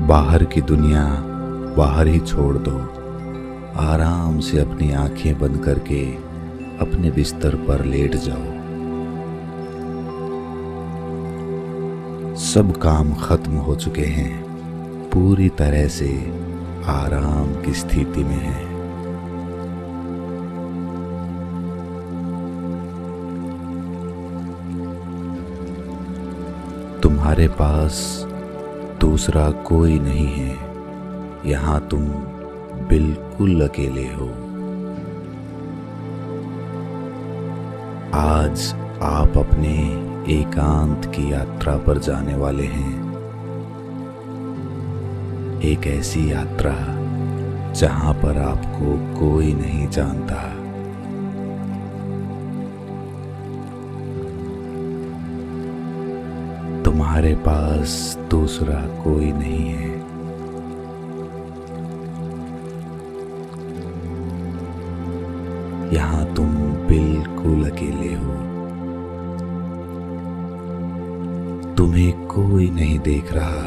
बाहर की दुनिया बाहर ही छोड़ दो। आराम से अपनी आंखें बंद करके अपने बिस्तर पर लेट जाओ। सब काम खत्म हो चुके हैं, पूरी तरह से आराम की स्थिति में है। तुम्हारे पास दूसरा कोई नहीं है। यहाँ तुम बिल्कुल अकेले हो। आज आप अपने एकांत की यात्रा पर जाने वाले हैं। एक ऐसी यात्रा जहां पर आपको कोई नहीं जानता। तुम्हारे पास दूसरा कोई नहीं है। यहाँ तुम बिल्कुल अकेले हो। तुम्हें कोई नहीं देख रहा,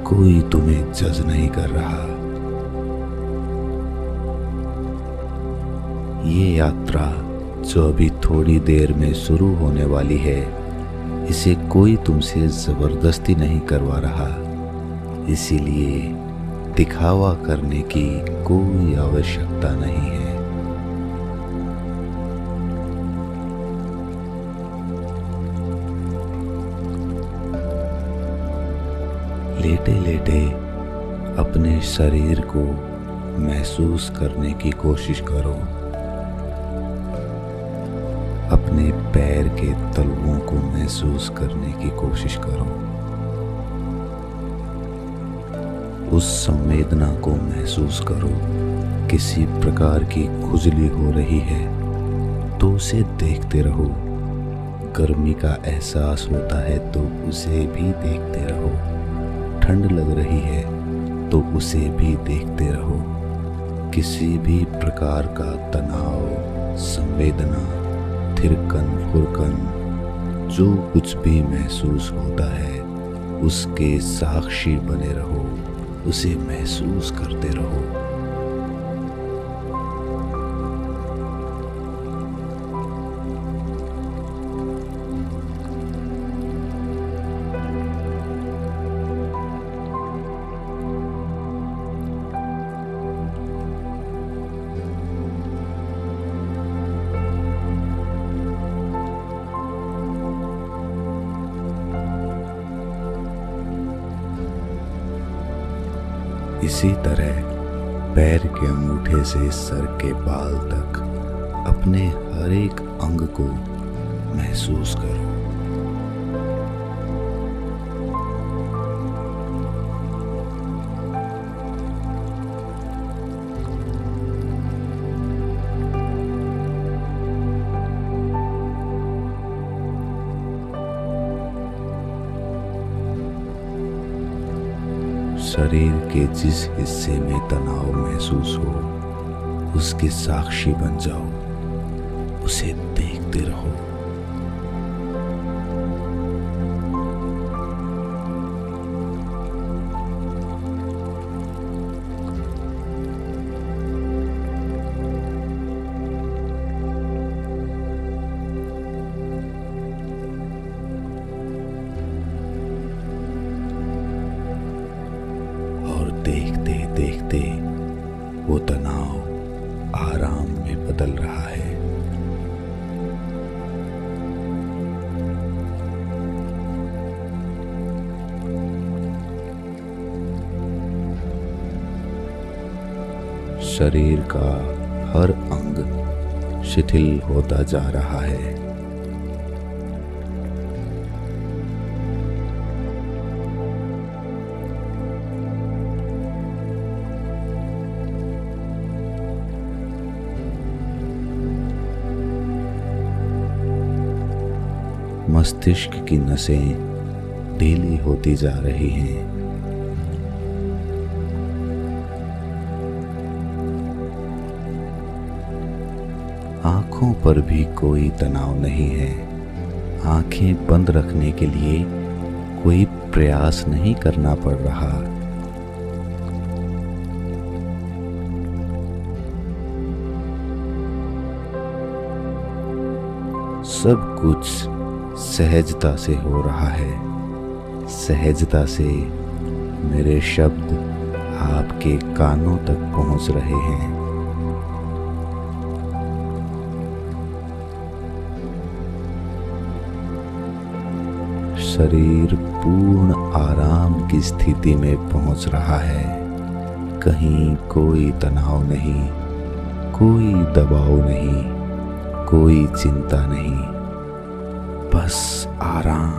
कोई तुम्हें जज नहीं कर रहा। ये यात्रा जो अभी थोड़ी देर में शुरू होने वाली है, इसे कोई तुमसे जबरदस्ती नहीं करवा रहा, इसीलिए दिखावा करने की कोई आवश्यकता नहीं है। लेटे लेटे अपने शरीर को महसूस करने की कोशिश करो। अपने पैर के तलवों को महसूस करने की कोशिश करो। उस संवेदना को महसूस करो। किसी प्रकार की खुजली हो रही है तो उसे देखते रहो। गर्मी का एहसास होता है तो उसे भी देखते रहो। ठंड लग रही है तो उसे भी देखते रहो। किसी भी प्रकार का तनाव, संवेदना, थिरकन फुरकन, जो कुछ भी महसूस होता है उसके साक्षी बने रहो, उसे महसूस करते रहो। इसी तरह पैर के अंगूठे से सर के बाल तक अपने हर एक अंग को महसूस करो। शरीर के जिस हिस्से में तनाव महसूस हो उसके साक्षी बन जाओ, उसे देखते रहो। देखते देखते वो तनाव आराम में बदल रहा है। शरीर का हर अंग शिथिल होता जा रहा है। मस्तिष्क की नसें ढीली होती जा रही हैं। आंखों पर भी कोई तनाव नहीं है। आंखें बंद रखने के लिए कोई प्रयास नहीं करना पड़ रहा। सब कुछ सहजता से हो रहा है। सहजता से मेरे शब्द आपके कानों तक पहुंच रहे हैं। शरीर पूर्ण आराम की स्थिति में पहुंच रहा है। कहीं कोई तनाव नहीं, कोई दबाव नहीं, कोई चिंता नहीं, बस आराम।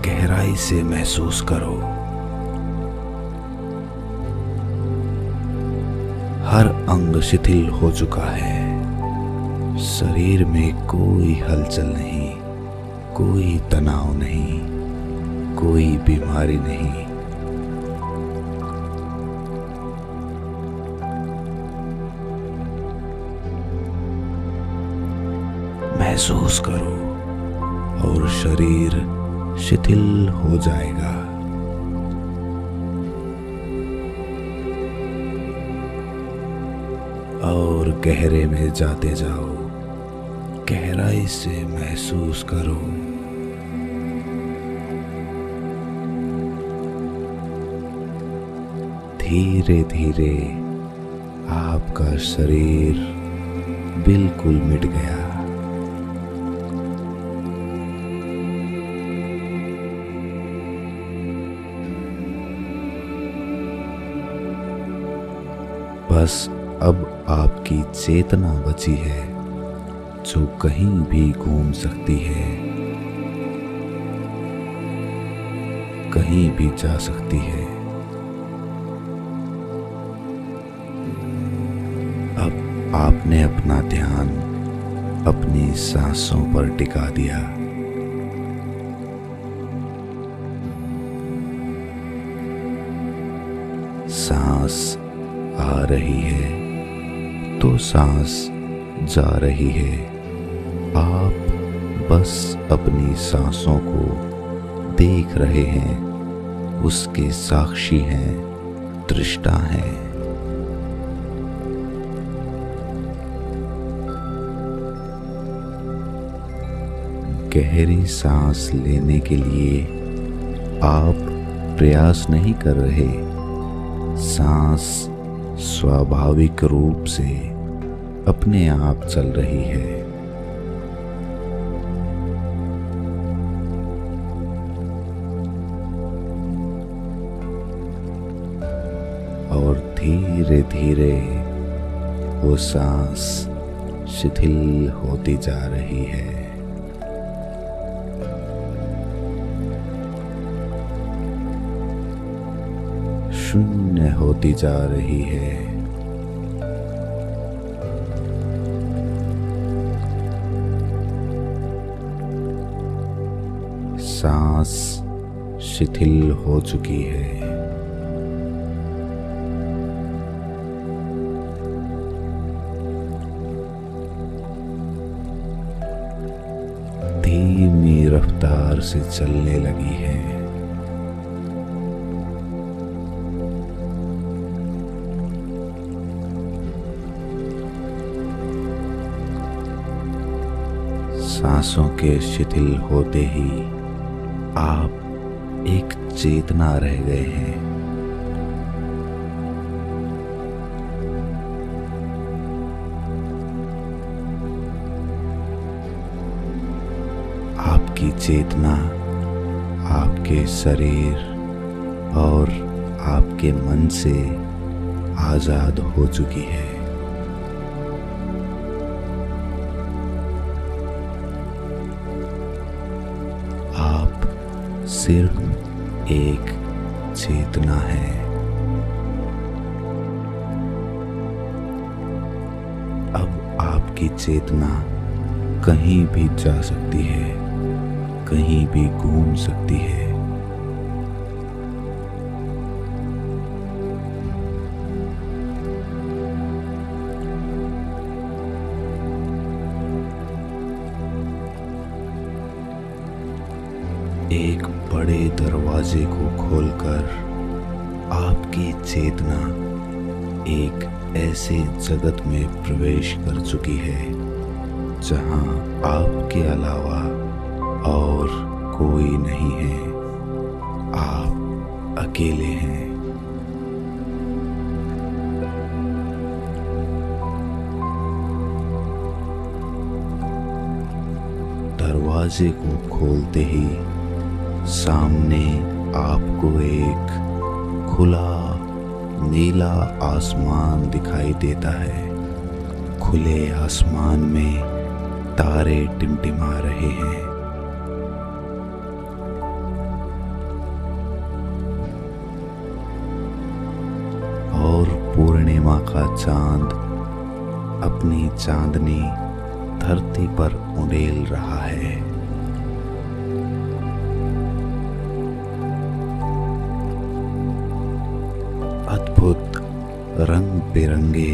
गहराई से महसूस करो। हर अंग शिथिल हो चुका है। शरीर में कोई हलचल नहीं, कोई तनाव नहीं, कोई बीमारी नहीं। महसूस करो और शरीर शिथिल हो जाएगा। और गहरे में जाते जाओ। गहराई से महसूस करो। धीरे धीरे आपका शरीर बिल्कुल मिट गया। बस अब आपकी चेतना बची है, जो कहीं भी घूम सकती है, कहीं भी जा सकती है। अब आपने अपना ध्यान अपनी सांसों पर टिका दिया। सांस आ रही है तो सांस जा रही है। आप बस अपनी सांसों को देख रहे हैं, उसके साक्षी हैं, दृष्टा हैं। गहरी सांस लेने के लिए आप प्रयास नहीं कर रहे। सांस स्वाभाविक रूप से अपने आप चल रही है। और धीरे धीरे वो सांस शिथिल होती जा रही है। शून्य होती जा रही है। सांस शिथिल हो चुकी है। धीमी रफ्तार से चलने लगी है। सांसों के शिथिल होते ही आप एक चेतना रह गए हैं। आपकी चेतना आपके शरीर और आपके मन से आजाद हो चुकी है। सिर्फ एक चेतना है। अब आपकी चेतना कहीं भी जा सकती है, कहीं भी घूम सकती है। एक बड़े दरवाजे को खोलकर आपकी चेतना एक ऐसे जगत में प्रवेश कर चुकी है जहां आपके अलावा और कोई नहीं है। आप अकेले हैं। दरवाजे को खोलते ही सामने आपको एक खुला नीला आसमान दिखाई देता है। खुले आसमान में तारे टिमटिमा रहे हैं। और पूर्णिमा का चांद अपनी चांदनी धरती पर उड़ेल रहा है। अद्भुत रंग बिरंगे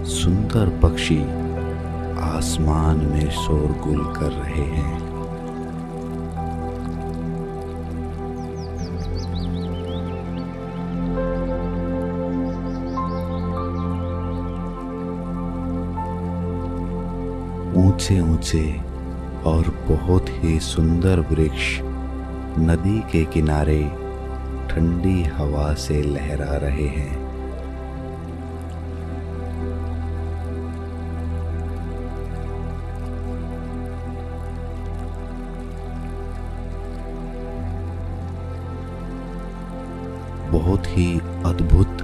सुंदर पक्षी आसमान में शोरगुल कर रहे हैं। ऊंचे ऊंचे और बहुत ही सुंदर वृक्ष नदी के किनारे ठंडी हवा से लहरा रहे हैं। बहुत ही अद्भुत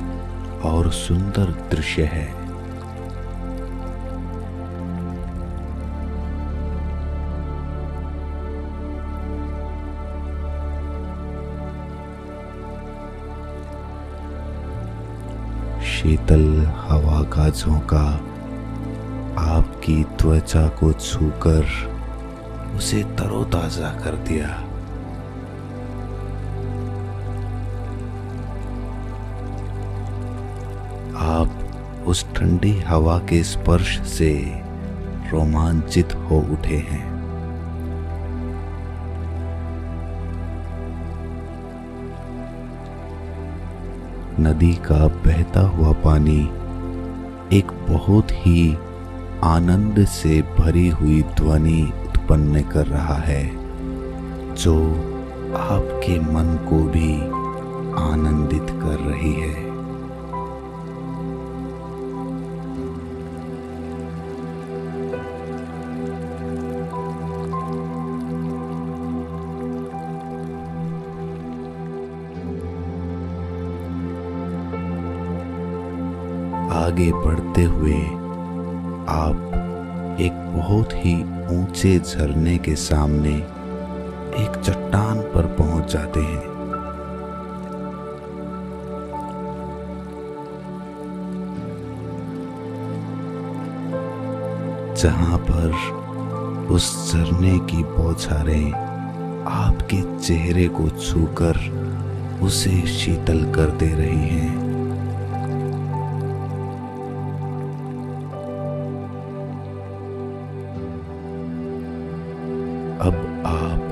और सुंदर दृश्य है। शीतल हवा का झोंका आपकी त्वचा को छूकर उसे तरोताजा कर दिया। आप उस ठंडी हवा के स्पर्श से रोमांचित हो उठे हैं। नदी का बहता हुआ पानी एक बहुत ही आनंद से भरी हुई ध्वनि उत्पन्न कर रहा है, जो आपके मन को भी आनंदित कर रही है। आगे बढ़ते हुए आप एक बहुत ही ऊंचे झरने के सामने एक चट्टान पर पहुंच जाते हैं। जहां पर उस झरने की बौछारें आपके चेहरे को छूकर उसे शीतल कर दे रही हैं। अब आप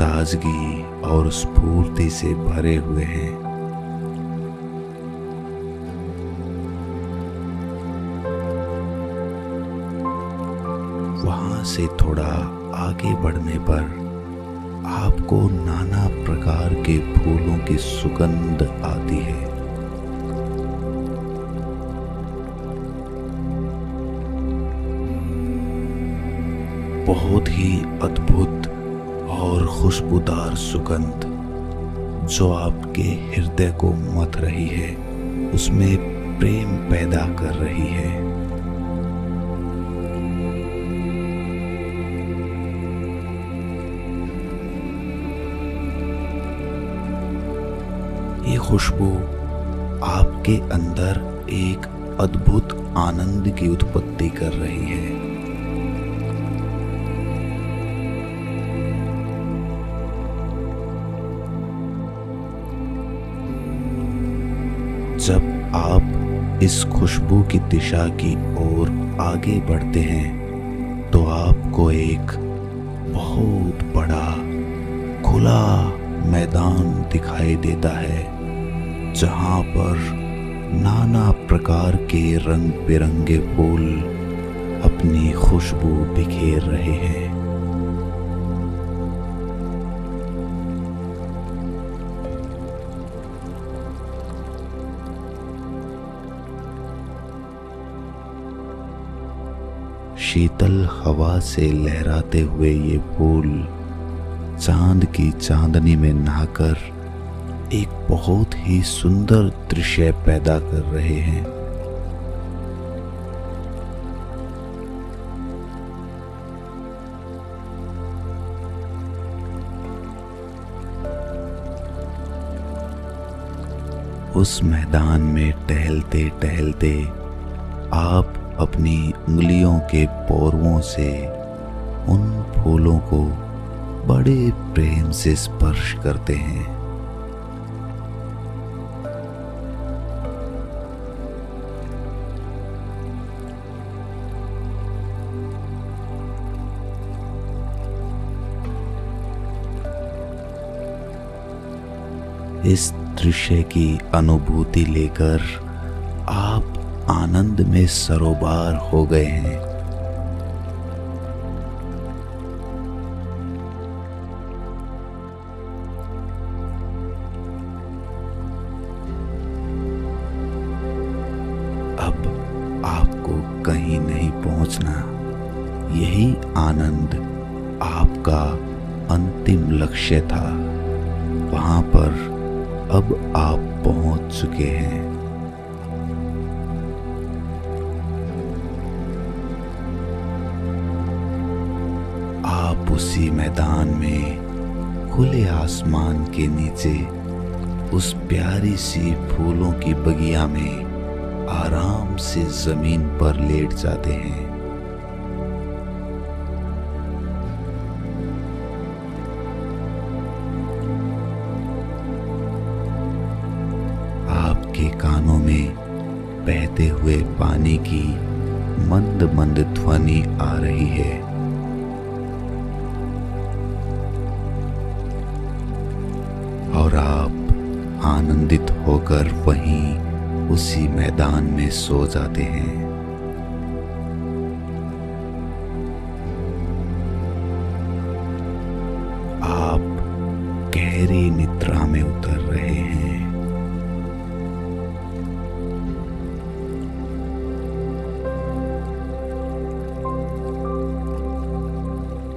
ताजगी और स्फूर्ति से भरे हुए हैं। वहां से थोड़ा आगे बढ़ने पर आपको नाना प्रकार के फूलों की सुगंध आती है। बहुत ही अद्भुत और खुशबूदार सुगंध जो आपके हृदय को मथ रही है, उसमें प्रेम पैदा कर रही है। ये खुशबू आपके अंदर एक अद्भुत आनंद की उत्पत्ति कर रही है। जब आप इस खुशबू की दिशा की ओर आगे बढ़ते हैं तो आपको एक बहुत बड़ा खुला मैदान दिखाई देता है, जहां पर नाना प्रकार के रंग बिरंगे फूल अपनी खुशबू बिखेर रहे हैं। शीतल हवा से लहराते हुए ये फूल चांद की चांदनी में नहाकर एक बहुत ही सुंदर दृश्य पैदा कर रहे हैं। उस मैदान में टहलते टहलते आप अपनी उंगलियों के पोरवों से उन फूलों को बड़े प्रेम से स्पर्श करते हैं। इस दृश्य की अनुभूति लेकर आप आनंद में सरोबार हो गए हैं। अब आपको कहीं नहीं पहुंचना, यही आनंद आपका अंतिम लक्ष्य था। वहां पर अब आप पहुंच चुके हैं। आप उसी मैदान में खुले आसमान के नीचे उस प्यारी सी फूलों की बगिया में आराम से जमीन पर लेट जाते हैं। आपके कानों में बहते हुए पानी की मंद मंद ध्वनि आ रही है। और आप आनंदित होकर वहीं उसी मैदान में सो जाते हैं। आप गहरी निद्रा में उतर रहे हैं।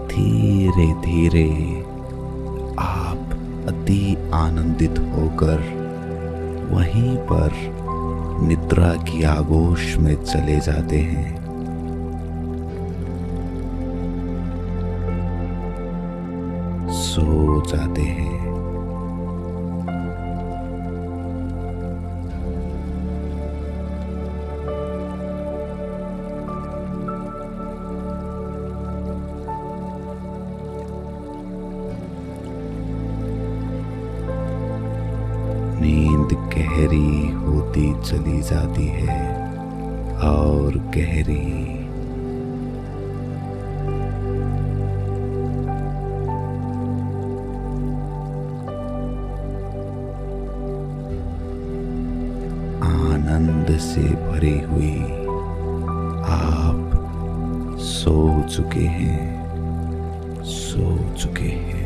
धीरे धीरे आप अति आनंदित होकर वहीं पर निद्रा की आगोश में चले जाते हैं। सो जाते हैं। नींद गहरी होती चली जाती है और गहरी। आनंद से भरी हुई आप सो चुके हैं, सो चुके हैं।